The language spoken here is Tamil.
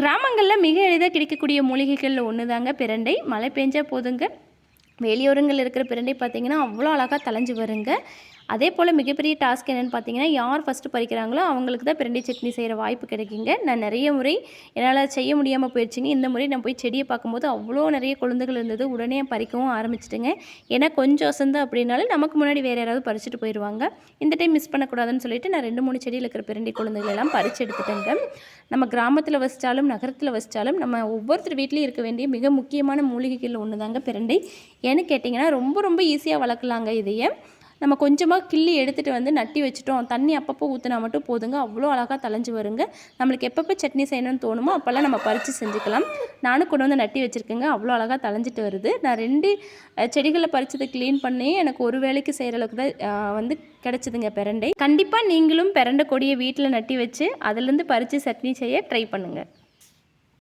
கிராமங்களில் மிக எளிதாக கிடைக்கக்கூடிய மூலிகைகளில் ஒன்று தாங்க பிரண்டை. மழை பெஞ்சால் போதுங்க, வெளியோரங்கள் இருக்கிற பிரண்டை பார்த்திங்கன்னா அவ்வளோ அழகாக தளைஞ்சு வருங்க. அதே போல் மிகப்பெரிய டாஸ்க் என்னென்னு பார்த்தீங்கன்னா, யார் ஃபஸ்ட்டு பறிக்கிறாங்களோ அவங்களுக்கு தான் பிரண்டை சட்னி செய்கிற வாய்ப்பு கிடைக்குங்க. நான் நிறைய முறை என்னால் செய்ய முடியாமல் போயிடுச்சுங்க. இந்த முறை நான் போய் செடியை பார்க்கும்போது அவ்வளோ நிறைய கொழுந்துகள் இருந்தது. உடனே பறிக்கவும் ஆரம்பிச்சிட்டுங்க. ஏன்னா கொஞ்சம் வசந்து அப்படின்னாலும் நமக்கு முன்னாடி வேறு யாராவது பறிச்சுட்டு போயிடுவாங்க. இந்த டைம் மிஸ் பண்ணக்கூடாதுன்னு சொல்லிட்டு நான் 2-3 செடியில் இருக்கிற பிரண்டை கொழுந்துகள் எல்லாம் பறித்து எடுத்துட்டேங்க. நம்ம கிராமத்தில் வசித்தாலும் நகரத்தில் வசித்தாலும் நம்ம ஒவ்வொருத்தர் வீட்லேயும் இருக்க வேண்டிய மிக முக்கியமான மூலிகைகள் ஒன்று தாங்க பிரண்டை. ஏன்னு கேட்டிங்கன்னா ரொம்ப ரொம்ப ஈஸியாக வளர்க்கலாங்க. இதையே நம்ம கொஞ்சமாக கிள்ளி எடுத்துகிட்டு வந்து நட்டி வச்சுட்டோம், தண்ணி அப்பப்போ ஊற்றினா மட்டும் போதுங்க, அவ்வளோ அழகாக தளைஞ்சு வருங்க. நம்மளுக்கு எப்பப்போ சட்னி செய்யணும்னு தோணுமோ அப்போல்லாம் நம்ம பறித்து செஞ்சுக்கலாம். நானும் கொண்டு வந்து நட்டி வச்சுருக்கேங்க, அவ்வளோ அழகாக தளைஞ்சிட்டு வருது. நான் 2 செடிகளை பறிச்சதை க்ளீன் பண்ணி எனக்கு ஒரு வேலைக்கு செய்கிற அளவுக்கு தான் வந்து கிடச்சிதுங்க பிரண்டை. கண்டிப்பாக நீங்களும் பிரண்டை கொடியை வீட்டில் நட்டி வச்சு அதிலேருந்து பறித்து சட்னி செய்ய ட்ரை பண்ணுங்கள்.